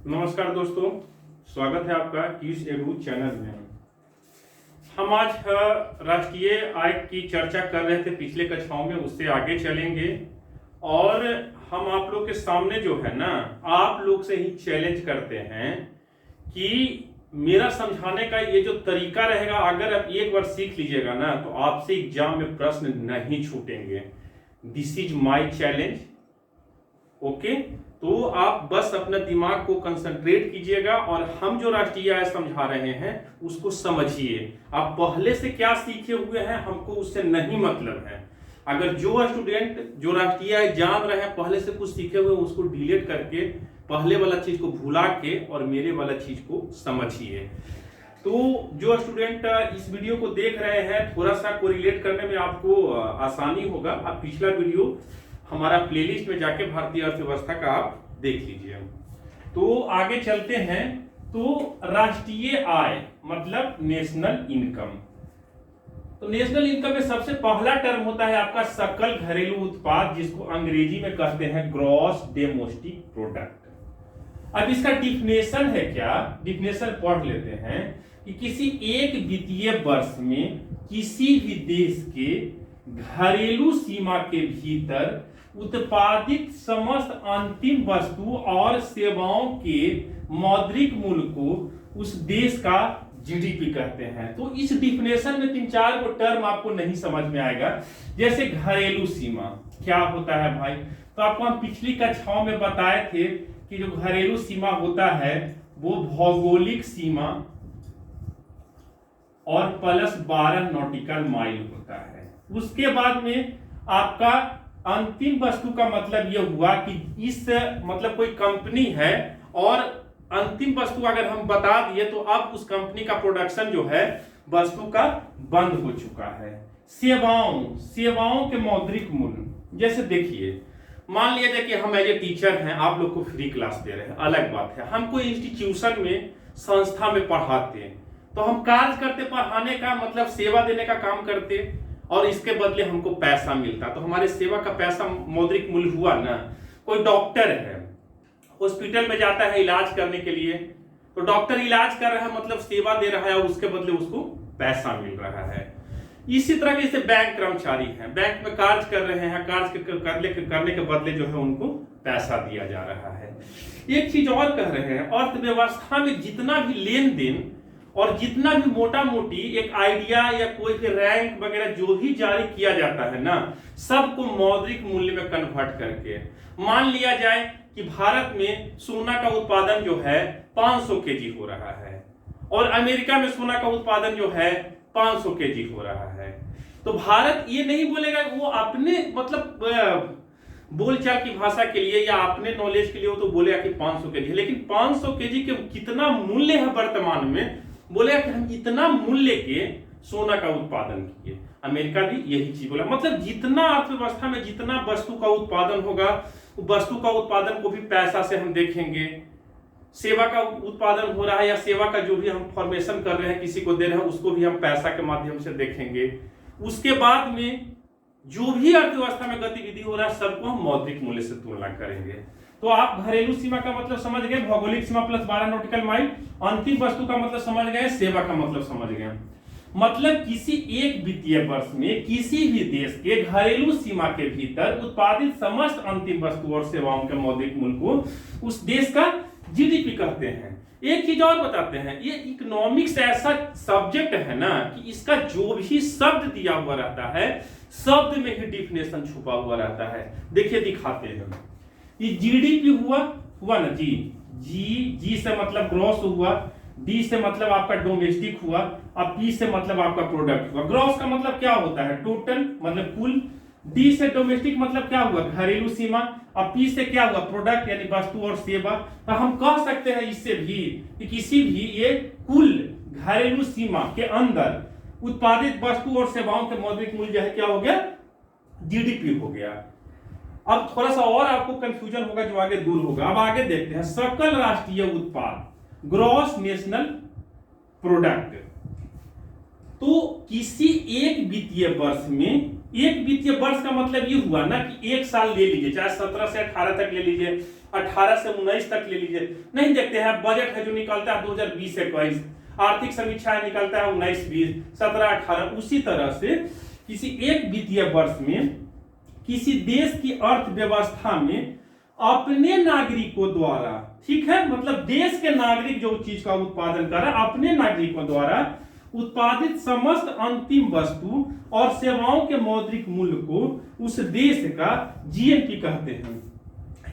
नमस्कार दोस्तों, स्वागत है आपका कीस एडू चैनल में। हम आज राष्ट्रीय आय की चर्चा कर रहे थे पिछले कक्षाओं में, उससे आगे चलेंगे और हम आप लोग के सामने जो है ना, आप लोग से ही चैलेंज करते हैं कि मेरा समझाने का ये जो तरीका रहेगा, अगर आप एक बार सीख लीजिएगा ना तो आपसे एग्जाम में प्रश्न नहीं छूटेंगे। This is my challenge. Okay, तो आप बस अपना दिमाग को कंसंट्रेट कीजिएगा और हम जो राष्ट्रीय आय समझा रहे हैं उसको समझिए। आप पहले से क्या सीखे हुए हैं हमको उससे नहीं मतलब है। अगर जो स्टूडेंट जो राष्ट्रीय आय जान रहे हैं, पहले से कुछ सीखे हुए, उसको डिलीट करके पहले वाला चीज को भुला के और मेरे वाला चीज को समझिए। तो जो स्टूडेंट इस वीडियो को देख रहे हैं, थोड़ा सा कोरिलेट करने में आपको आसानी होगा। आप पिछला वीडियो हमारा प्लेलिस्ट में जाके भारतीय अर्थव्यवस्था का आप देख लीजिए। तो आगे चलते हैं। तो राष्ट्रीय आय मतलब नेशनल इनकम। तो नेशनल इनकम में सबसे पहला टर्म होता है आपका सकल घरेलू उत्पाद, जिसको अंग्रेजी में कहते हैं ग्रॉस डोमेस्टिक प्रोडक्ट। अब इसका डिफिनेशन है क्या, डिफिनेशन पढ़ लेते हैं कि किसी एक वित्तीय वर्ष में किसी भी देश के घरेलू सीमा के भीतर उत्पादित समस्त अंतिम वस्तु और सेवाओं के मौद्रिक मूल्य को उस देश का जीडीपी कहते हैं। तो इस डिफिनेशन में 3-4 को टर्म आपको नहीं समझ में आएगा। जैसे घरेलू सीमा क्या होता है भाई, तो आपको हम पिछली कक्षाओं में बताए थे कि जो घरेलू सीमा होता है वो भौगोलिक सीमा और प्लस 12 नॉटिकल माइल होता है। उसके बाद में आपका अंतिम वस्तु का मतलब यह हुआ कि इस मतलब कोई कंपनी है और अंतिम वस्तु अगर हम बता दिए तो अब उस कंपनी का प्रोडक्शन जो है वस्तु का बंद हो चुका है। सेवाओं के मौद्रिक मूल्य, जैसे देखिए मान लिया जाए कि हम एज ए टीचर हैं, आप लोग को फ्री क्लास दे रहे हैं, अलग बात है। हम कोई इंस्टीट्यूशन में संस्था में पढ़ाते हैं तो हम कार्य करते, पढ़ाने का मतलब सेवा देने का काम करते और इसके बदले हमको पैसा मिलता, तो हमारे सेवा का पैसा मौद्रिक मूल्य हुआ ना। कोई डॉक्टर है, हॉस्पिटल में जाता है इलाज करने के लिए, तो डॉक्टर इलाज कर रहा है मतलब सेवा दे रहा है और उसके बदले उसको पैसा मिल रहा है। इसी तरह से बैंक कर्मचारी हैं, बैंक में कार्य कर रहे हैं, कार्य करने के बदले जो है उनको पैसा दिया जा रहा है। एक चीज और कह रहे हैं, अर्थव्यवस्था में जितना भी लेन देन और जितना भी मोटा मोटी एक आइडिया या कोई भी रैंक वगैरह जो भी जारी किया जाता है ना, सबको मौद्रिक मूल्य में कन्वर्ट करके। मान लिया जाए कि भारत में सोना का उत्पादन जो है 500 केजी हो रहा है और अमेरिका में सोना का उत्पादन जो है 500 केजी हो रहा है, तो भारत ये नहीं बोलेगा वो अपने मतलब बोलचाल की भाषा के लिए या अपने नॉलेज के लिए वो तो बोलेगा कि 500 केजी, लेकिन 500 केजी के कितना मूल्य है वर्तमान में, बोलेगा कि हम इतना मूल्य के सोना का उत्पादन किए। अमेरिका भी यही चीज बोला। मतलब जितना अर्थव्यवस्था में जितना वस्तु का उत्पादन होगा, वस्तु का उत्पादन को भी पैसा से हम देखेंगे। सेवा का उत्पादन हो रहा है या सेवा का जो भी हम फॉर्मेशन कर रहे हैं, किसी को दे रहे हैं, उसको भी हम पैसा के माध्यम से देखेंगे। उसके बाद में जो भी अर्थव्यवस्था में गतिविधि हो रहा है सबको हम मौद्रिक मूल्य से तुलना करेंगे। तो आप घरेलू सीमा का मतलब समझ गए, भौगोलिक सीमा प्लस 12 नॉटिकल माइल, अंतिम वस्तु का मतलब समझ गए, सेवा का मतलब समझ गए। मतलब किसी एक वित्तीय वर्ष में किसी भी देश के घरेलू सीमा के भीतर उत्पादित समस्त अंतिम वस्तु और सेवाओं के मौद्रिक मूल्य को उस देश का जीडीपी कहते हैं। एक चीज और बताते हैं, ये इकोनॉमिक्स ऐसा सब्जेक्ट है ना कि इसका जो भी शब्द दिया हुआ रहता है, शब्द में ही डिफिनेशन छुपा हुआ रहता है। देखिए दिखाते हैं, ये जीडीपी हुआ ना जी, जी से मतलब ग्रॉस हुआ, डी से मतलब आपका डोमेस्टिक हुआ, अब पी से मतलब आपका प्रोडक्ट हुआ। ग्रॉस का मतलब क्या होता है, टोटल मतलब कुल। डी से डोमेस्टिक मतलब क्या हुआ, घरेलू सीमा। अब पी से क्या हुआ, प्रोडक्ट यानी वस्तु और सेवा। तो हम कह सकते हैं इससे भी कि किसी भी ये कुल घरेलू सीमा के अंदर उत्पादित वस्तु और सेवाओं के मौद्रिक मूल्य जो है क्या हो गया, जीडीपी हो गया। अब थोड़ा सा और आपको कंफ्यूजन होगा जो आगे दूर होगा। अब आगे देखते हैं, सकल राष्ट्रीय उत्पाद ग्रॉस नेशनल प्रोडक्ट। तो किसी एक वित्तीय वर्ष में एक वित्तीय वर्ष का मतलब ये हुआ ना कि एक साल ले लीजिए, चाहे 17 से 18 तक ले लीजिए, 18 से 19 तक ले लीजिए, नहीं देखते हैं बजट है जो निकलता है 2020-21, आर्थिक समीक्षा निकलता है 19-20, 17-18। उसी तरह से किसी एक वित्तीय वर्ष में किसी देश की अर्थव्यवस्था में अपने नागरिकों द्वारा, ठीक है, मतलब देश के नागरिक जो चीज का उत्पादन कर रहा है अपने नागरिकों द्वारा उत्पादित समस्त अंतिम वस्तु और सेवाओं के मौद्रिक मूल्य को उस देश का जीएनपी कहते हैं।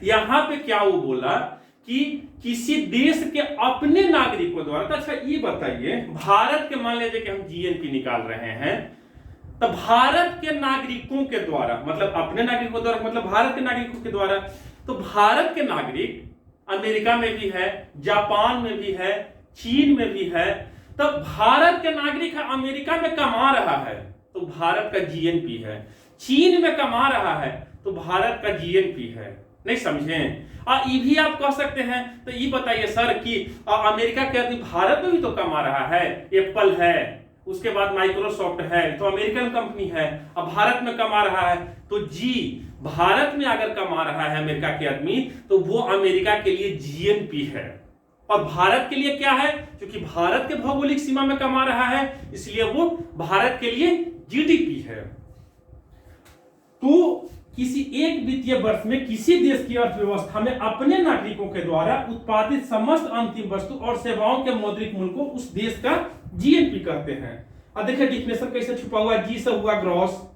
यहां पे क्या वो बोला कि किसी देश के अपने नागरिकों द्वारा। तो अच्छा ये बताइए, भारत के मान लीजिए कि हम जीएनपी निकाल रहे हैं, तो भारत के नागरिकों के द्वारा मतलब अपने नागरिकों द्वारा मतलब भारत के नागरिकों के द्वारा, तो भारत के नागरिक अमेरिका में भी है, जापान में भी है, चीन में भी है। तब भारत के नागरिक अमेरिका में कमा रहा है तो भारत का जीएनपी है, चीन में कमा रहा है तो भारत का जीएनपी है। नहीं समझे? ये भी आप कह सकते हैं, तो ये बताइए सर कि अमेरिका के आदमी भारत में भी तो कमा रहा है, एप्पल है, उसके बाद माइक्रोसॉफ्ट है, तो अमेरिकन कंपनी है, अब भारत में कमा रहा है, तो जी भारत में अगर कमा रहा है अमेरिका के आदमी तो वो अमेरिका के लिए जीएनपी है। और भारत के लिए क्या है? क्योंकि भारत के भौगोलिक सीमा में कमा रहा है इसलिए वो भारत के लिए जीडीपी है। तो किसी एक वित्तीय वर्ष में किसी देश की अर्थव्यवस्था में अपने नागरिकों के द्वारा उत्पादित समस्त अंतिम वस्तु और सेवाओं के मौद्रिक मूल्य को उस देश का जीएनपी कहते हैं। अब देखिए डिफिनेशन कैसे छुपा हुआ है। जी से हुआ ग्रॉस,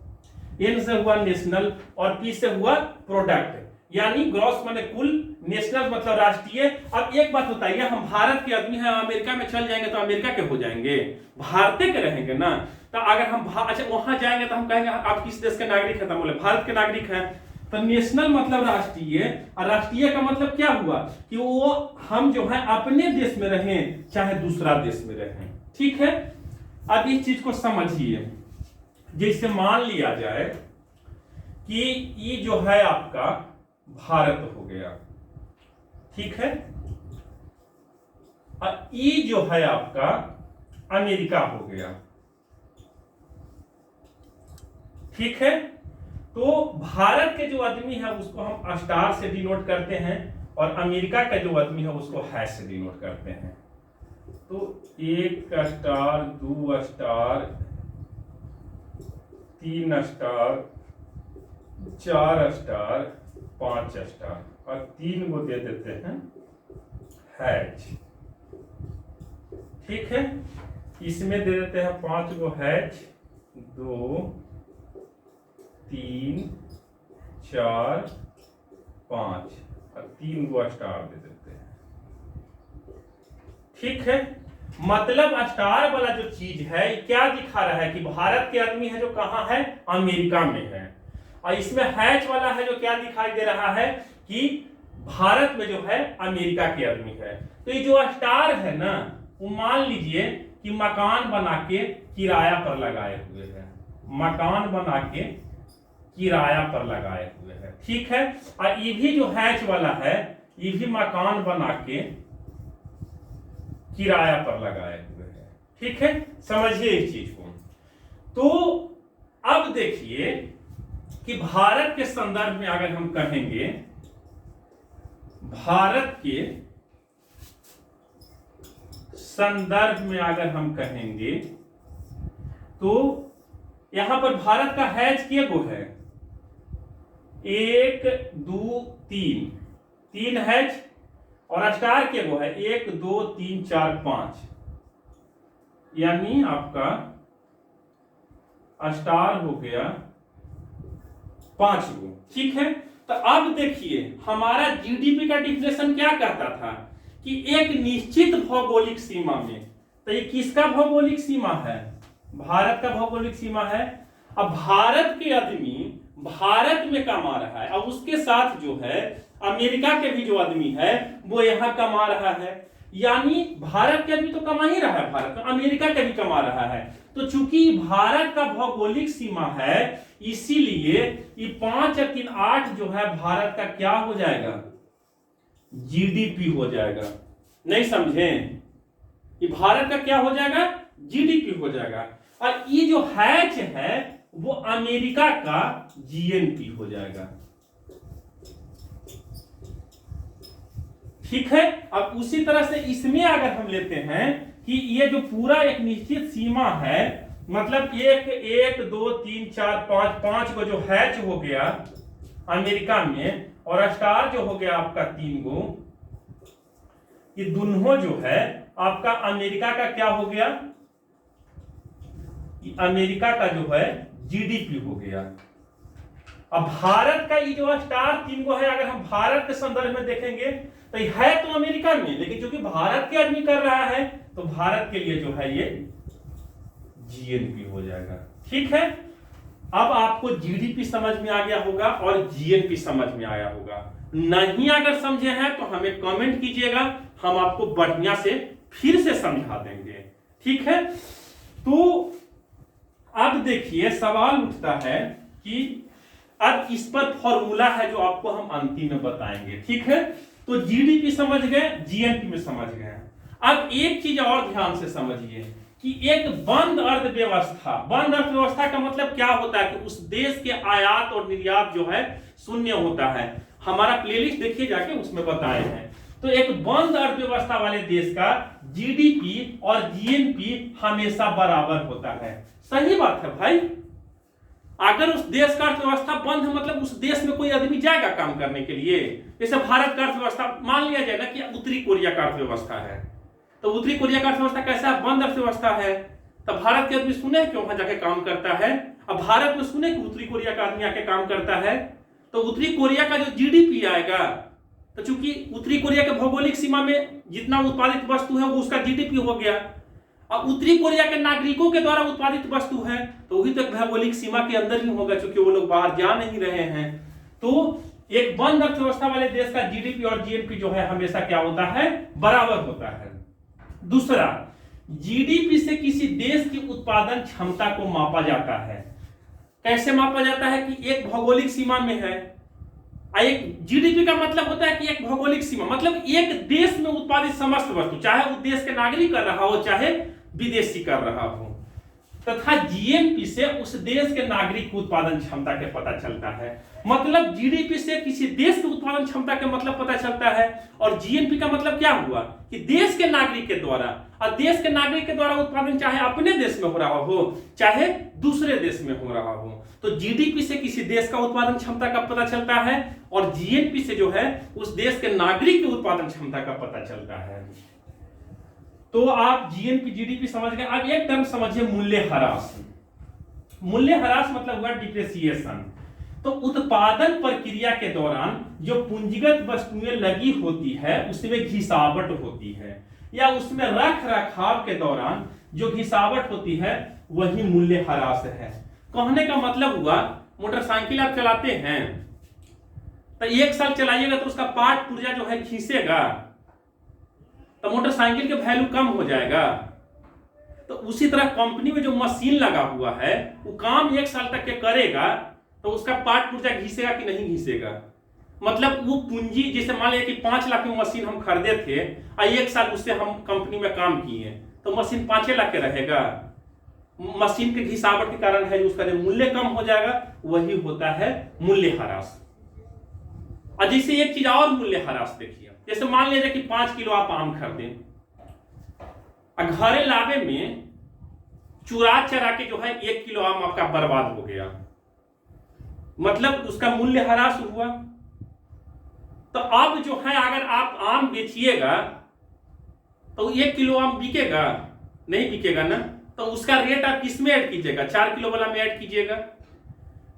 एन से हुआ नेशनल और पी से हुआ प्रोडक्ट, यानी ग्रॉस माने कुल, नेशनल मतलब राष्ट्रीय। अब एक बात बताइए, हम भारत के आदमी हैं, अमेरिका में चल जाएंगे तो अमेरिका के हो जाएंगे, भारतीय के रहेंगे ना। तो अगर हम अच्छा वहां जाएंगे तो हम कहेंगे आप किस देश के नागरिक हैं, तो बोले भारत के नागरिक हैं। तो नेशनल मतलब राष्ट्रीय, और राष्ट्रीय का मतलब क्या हुआ कि वो हम जो है अपने देश में रहें चाहे दूसरा देश में रहें। ठीक है, अब इस चीज को समझिए। जैसे मान लिया जाए कि ये जो है आपका भारत हो गया, ठीक है, और ये जो है आपका अमेरिका हो गया, ठीक है। तो भारत के जो आदमी है उसको हम स्टार से डिनोट करते हैं और अमेरिका का जो आदमी है उसको हैश से डिनोट करते हैं। तो 1 star, 2 star, 3 star, 4 star, 5 star और 3 को दे देते हैं हैच, ठीक है। इसमें दे देते हैं 5 को हैच, 2, 3, 4, 5 और 3 को स्टार दे देते हैं, ठीक है। मतलब स्टार वाला जो चीज है क्या दिखा रहा है कि भारत के आदमी है जो कहां है, अमेरिका में है। और इसमें हैच वाला है जो क्या दिखाई दे रहा है कि भारत में जो है अमेरिका के आदमी है। तो ये जो स्टार है ना, वो मान लीजिए कि मकान बना के किराया पर लगाए हुए हैं, मकान बना के किराया पर लगाए हुए हैं, ठीक है। और ये भी जो हैच वाला है ये भी मकान बना के किराया पर लगाए हुए हैं, ठीक है। समझिए इस चीज को। तो अब देखिए कि भारत के संदर्भ में अगर हम कहेंगे, भारत के संदर्भ में अगर हम कहेंगे तो यहां पर भारत का हैच के गो है, 1, 2, 3 हैच और स्टार के गो है 1, 2, 3, 4, 5, यानी आपका स्टार हो गया 5 गो, ठीक है। तो अब देखिए हमारा जीडीपी का डिफिनेशन क्या कहता था कि एक निश्चित भौगोलिक सीमा में, तो ये किसका भौगोलिक सीमा है, भारत का भौगोलिक सीमा है। अब भारत के आदमी भारत में कमा रहा है और उसके साथ जो है अमेरिका के भी जो आदमी है वो यहां कमा रहा है, यानी भारत के आदमी तो कमा ही रहा है भारत में, अमेरिका के भी कमा रहा है। तो चूंकि भारत का भौगोलिक सीमा है इसीलिए ये 5 और 3 8 जो है भारत का क्या हो जाएगा, जीडीपी हो जाएगा। नहीं समझे? ये भारत का क्या हो जाएगा, जीडीपी हो जाएगा। और ये जो हैच है वो अमेरिका का जीएनपी हो जाएगा। ठीक है। अब उसी तरह से इसमें अगर हम लेते हैं कि ये जो पूरा एक निश्चित सीमा है, मतलब एक एक दो तीन चार पांच, पांच को जो हैच हो गया अमेरिका में, और स्टार जो हो गया आपका 3 गो, ये दोनों जो है आपका अमेरिका का क्या हो गया, अमेरिका का जो है जीडीपी हो गया। अब भारत का ये जो स्टार 3 गो है, अगर हम भारत के संदर्भ में देखेंगे तो ये है तो अमेरिका में, लेकिन क्योंकि भारत के आदमी कर रहा है तो भारत के लिए जो है ये जीएनपी हो जाएगा। ठीक है। अब आपको जीडीपी समझ में आ गया होगा और जीएनपी समझ में आया होगा। नहीं अगर समझे हैं तो हमें कमेंट कीजिएगा, हम आपको बढ़िया से फिर से समझा देंगे। ठीक है। तो अब देखिए सवाल उठता है कि अब इस पर फॉर्मूला है जो आपको हम अंतिम में बताएंगे। ठीक है। तो जीडीपी समझ गए, जीएनपी में समझ गए। अब एक चीज और ध्यान से समझिए कि एक बंद अर्थव्यवस्था, बंद अर्थव्यवस्था का मतलब क्या होता है कि उस देश के आयात और निर्यात जो है शून्य होता है। हमारा प्लेलिस्ट देखिए जाके, उसमें बताए हैं। तो एक बंद अर्थव्यवस्था वाले देश का जीडीपी और जीएनपी हमेशा बराबर होता है। सही बात है भाई। अगर उस देश का अर्थव्यवस्था बंद है मतलब उस देश में कोई आदमी जाएगा काम करने के लिए। जैसे भारत का अर्थव्यवस्था मान लिया जाए ना कि उत्तरी कोरिया का अर्थव्यवस्था है, तो उत्तरी कोरिया का अर्थव्यवस्था कैसा है, बंद अर्थव्यवस्था है। तो भारत के आदमी सुने कि वहां जाके काम करता है। अब भारत में सुने कि उत्तरी कोरिया का आदमी आके काम करता है, तो उत्तरी कोरिया का जो जीडीपी आएगा, तो चूंकि उत्तरी कोरिया के भौगोलिक सीमा में जितना उत्पादित वस्तु है वो उसका जीडीपी हो गया। और उत्तरी कोरिया के नागरिकों के द्वारा उत्पादित वस्तु है तो वही तक भौगोलिक सीमा के अंदर ही होगा, क्योंकि वो लोग बाहर जा नहीं रहे हैं। तो एक बंद अर्थव्यवस्था वाले देश का जीडीपी और जीएनपी जो है हमेशा क्या होता है, बराबर होता है। दूसरा, जीडीपी से किसी देश की उत्पादन क्षमता को मापा जाता है। कैसे मापा जाता है कि एक भौगोलिक सीमा में है। एक जीडीपी का मतलब होता है कि एक भौगोलिक सीमा मतलब एक देश में उत्पादित समस्त वस्तु, चाहे उस देश के नागरिक कर रहा हो चाहे विदेशी कर रहा हो, तथा जीएनपी से उस देश के नागरिक की उत्पादन क्षमता के पता चलता है। मतलब जीडीपी से किसी देश की उत्पादन क्षमता के मतलब पता चलता है, और जीएनपी का मतलब क्या हुआ कि देश के नागरिक के द्वारा, और देश के नागरिक के द्वारा उत्पादन चाहे अपने देश में हो रहा हो चाहे दूसरे देश में हो रहा हो। तो जीडीपी से किसी देश का उत्पादन क्षमता का पता चलता है, और जीएनपी से जो है उस देश के नागरिक की उत्पादन क्षमता का पता चलता है। तो आप जीएनपी जीडीपी समझ गए। अब एक टर्म समझिए, मूल्यह्रास। मूल्यह्रास मतलब हुआ डिप्रिसिएशन। तो उत्पादन प्रक्रिया के दौरान जो पूंजीगत वस्तुएं लगी होती है उसमें घिसावट होती है, या उसमें रख रखाव के दौरान जो घिसावट होती है वही मूल्यह्रास है। कहने का मतलब हुआ, मोटरसाइकिल आप चलाते हैं तो 1 साल चलाइएगा तो उसका पार्ट पुर्जा जो है घिसेगा, तो मोटरसाइकिल का वैल्यू कम हो जाएगा। तो उसी तरह कंपनी में जो मशीन लगा हुआ है वो काम 1 साल तक के करेगा, तो उसका पार्ट पुर्जा घिसेगा कि नहीं घिसेगा। मतलब वो पूंजी, जैसे मान लिया कि 5 लाख की मशीन हम खरीदे थे और 1 साल उससे हम कंपनी में काम किए, तो मशीन 5 लाख के रहेगा। मशीन के घिसावट के कारण है उसका जो मूल्य कम हो जाएगा, वही होता है मूल्यह्रास। और जैसे एक चीज और मूल्यह्रास देखिए, जैसे मान लीजिए कि 5 किलो आप आम खरीदें और घरे लावे में चुरा चरा के जो है 1 किलो आम आपका बर्बाद हो गया, मतलब उसका मूल्यह्रास हुआ। तो अब जो है अगर आप आम बेचिएगा तो 1 किलो आम बिकेगा नहीं, बिकेगा ना, तो उसका रेट आप किस में ऐड कीजिएगा, 4 किलो वाला में ऐड कीजिएगा।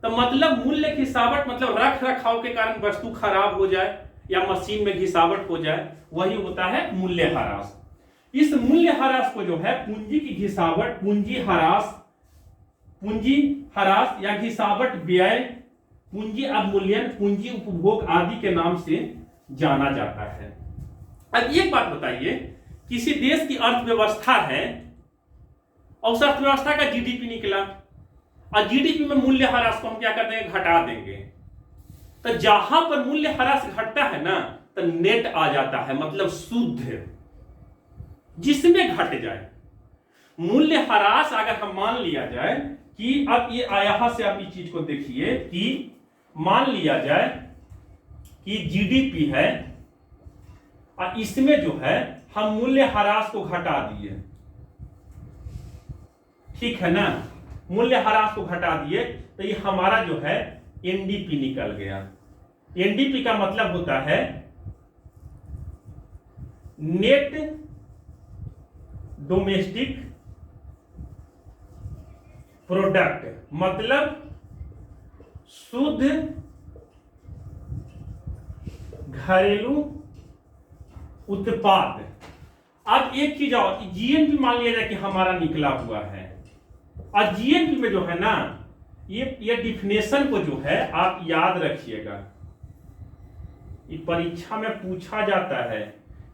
तो मतलब मूल्य घिसावट मतलब रख रखाव के कारण वस्तु खराब हो जाए या मशीन में घिसावट हो जाए, वही होता है मूल्यह्रास। इस मूल्यह्रास को जो है पूंजी की घिसावट, पूंजी ह्रास या घिसावट व्यय, पूंजी अवमूल्यन, पूंजी उपभोग आदि के नाम से जाना जाता है। अब एक बात बताइए, किसी देश की अर्थव्यवस्था है और उस अर्थव्यवस्था का जीडीपी निकला और जीडीपी में मूल्यह्रास को हम क्या कर देंगे, घटा देंगे। तो जहां पर मूल्यह्रास घटता है ना तो नेट आ जाता है, मतलब शुद्ध, जिसमें घट जाए। मूल्यह्रास अगर हम मान लिया जाए कि अब ये यहां से आप इस चीज को देखिए कि मान लिया जाए कि जीडीपी है और इसमें जो है हम मूल्य ह्रास को घटा दिए, ठीक है ना, मूल्य ह्रास को घटा दिए, तो ये हमारा जो है एनडीपी निकल गया। एनडीपी का मतलब होता है नेट डोमेस्टिक प्रोडक्ट, मतलब शुद्ध घरेलू उत्पाद। अब एक चीज और, जीएनपी मान लिया जाए कि हमारा निकला हुआ है, और जीएनपी में जो है ना, ये डिफिनेशन को जो है आप याद रखिएगा, ये परीक्षा में पूछा जाता है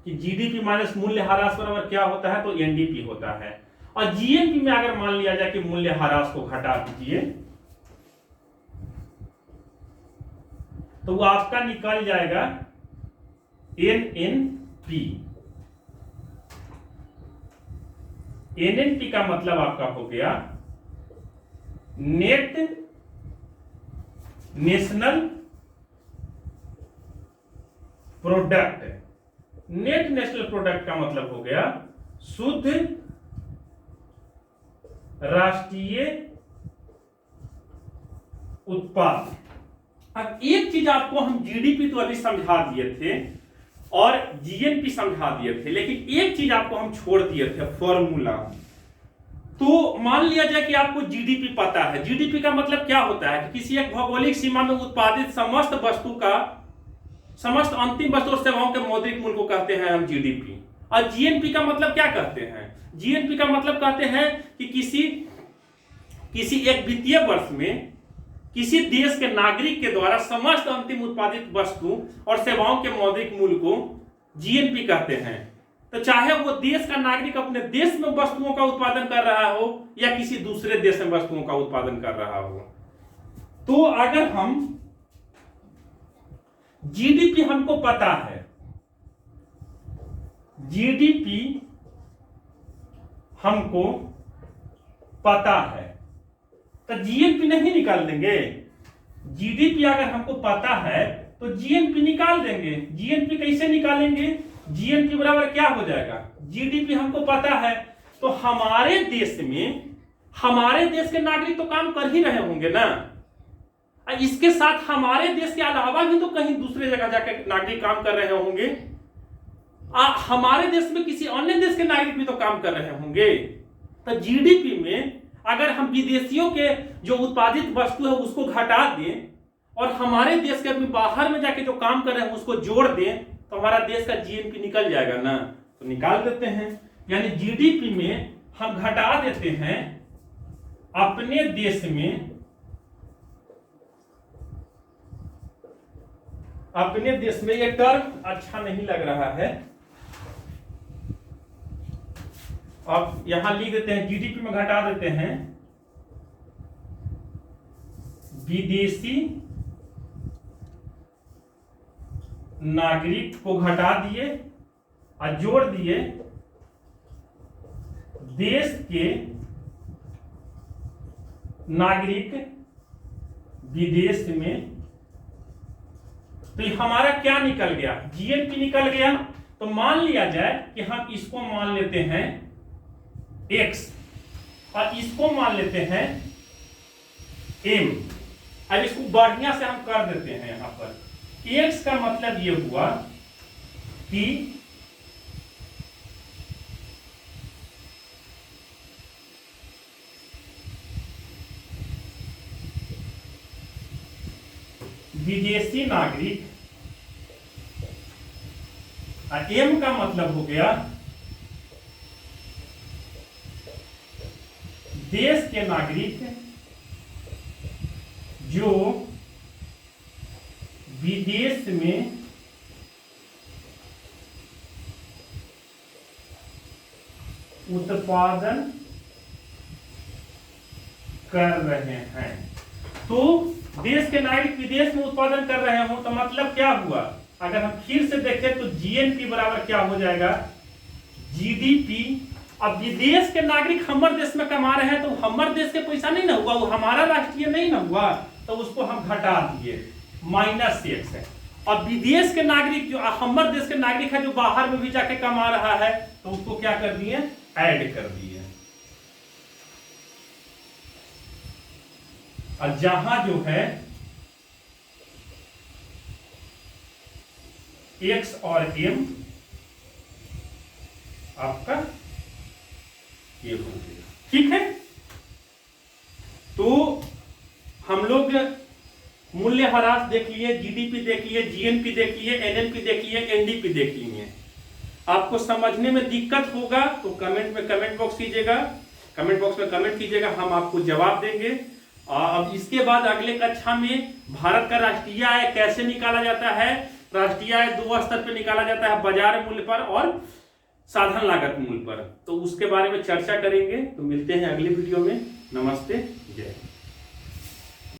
कि जीडीपी माइनस मूल्य ह्रास बराबर क्या होता है, तो एनडीपी होता है। और जीएनपी में अगर मान लिया जाए कि मूल्य ह्रास को घटा दीजिए, तो वो आपका निकल जाएगा एनएनपी। एनएनपी का मतलब आपका हो गया net national product. Net national product का मतलब हो गया शुद्ध राष्ट्रीय उत्पाद। अब एक चीज आपको हम जीडीपी तो अभी समझा दिए थे और जीएनपी समझा दिए थे, लेकिन एक चीज आपको हम छोड़ दिए थे, फॉर्मूला। तो मान लिया जाए कि आपको जीडीपी पता है। जीडीपी का मतलब क्या होता है कि किसी एक भौगोलिक सीमा में उत्पादित समस्त वस्तु का, समस्त अंतिम वस्तु और सेवाओं के मौद्रिक मूल्य को कहते हैं हम जीडीपी। और जीएनपी का मतलब क्या कहते हैं? जीएनपी का मतलब कहते हैं कि किसी एक वित्तीय वर्ष में किसी देश के नागरिक के द्वारा समस्त अंतिम उत्पादित वस्तु और सेवाओं के मौद्रिक मूल्य को जीएनपी कहते हैं। तो चाहे वो देश का नागरिक अपने देश में वस्तुओं का उत्पादन कर रहा हो या किसी दूसरे देश में वस्तुओं का उत्पादन कर रहा हो। तो अगर हम जीडीपी हमको पता है, जीडीपी हमको पता है, तो जीएनपी नहीं निकाल देंगे? जीडीपी अगर हमको पता है तो जीएनपी निकाल देंगे। जीएनपी कैसे निकालेंगे? जीएनपी बराबर क्या हो जाएगा? जीडीपी हमको पता है, तो हमारे देश में, हमारे देश के नागरिक तो काम कर ही रहे होंगे ना। इसके साथ हमारे देश के अलावा भी तो कहीं दूसरे जगह जाकर नागरिक काम कर रहे होंगे। हमारे देश में किसी अन्य देश के नागरिक भी तो काम कर रहे होंगे। तो जीडीपी में अगर हम विदेशियों के जो उत्पादित वस्तु है उसको घटा दें और हमारे देश के आदमी बाहर में जाके जो काम कर रहे हैं उसको जोड़ दें, तो हमारा देश का जीएनपी निकल जाएगा ना। तो निकाल देते हैं, यानी जीडीपी में हम घटा देते हैं अपने देश में, अपने देश में, ये टर्म अच्छा नहीं लग रहा है, अब यहां लिख देते हैं, जीडीपी में घटा देते हैं विदेशी नागरिक को, घटा दिए और जोड़ दिए देश के नागरिक विदेश में। तो ये हमारा क्या निकल गया? जीएनपी निकल गया। तो मान लिया जाए कि हम इसको मान लेते हैं x और इसको मान लेते हैं m। अब इसको बढ़िया से हम कर देते हैं। यहां पर x का मतलब ये हुआ कि विदेशी नागरिक, और m का मतलब हो गया देश के नागरिक जो विदेश में उत्पादन कर रहे हैं। तो देश के नागरिक विदेश में उत्पादन कर रहे हो तो मतलब क्या हुआ? अगर हम फिर से देखें तो जीएनपी बराबर क्या हो जाएगा? जीडीपी अब विदेश के नागरिक हमारे देश में कमा रहे हैं तो हमारे देश के पैसा नहीं ना हुआ, वो हमारा राष्ट्रीय नहीं ना हुआ, तो उसको हम घटा दिए, -x है। अब विदेश के नागरिक जो हमारे देश के नागरिक है जो बाहर में भी जाके कमा रहा है तो उसको क्या कर दिए, ऐड कर दिए। और जहां जो है x और m आपका ये हो गया, ठीक है। तो हम लोग मूल्यह्रास देख लिए, जीडीपी देख लिए, जीएनपी देख लिए, एनएनपी देख लिए, एनडीपी देख लिए। आपको समझने में दिक्कत होगा तो कमेंट बॉक्स कीजिएगा, कमेंट बॉक्स में कमेंट कीजिएगा, हम आपको जवाब देंगे। अब इसके बाद अगले कक्षा में भारत का राष्ट्रीय आय कैसे निकाला जाता है, राष्ट्रीय आय 2 स्तर पर निकाला जाता है, बाजार मूल्य पर और साधन लागत मूल्य पर, तो उसके बारे में चर्चा करेंगे। तो मिलते हैं अगले वीडियो में। नमस्ते, जय हिंद।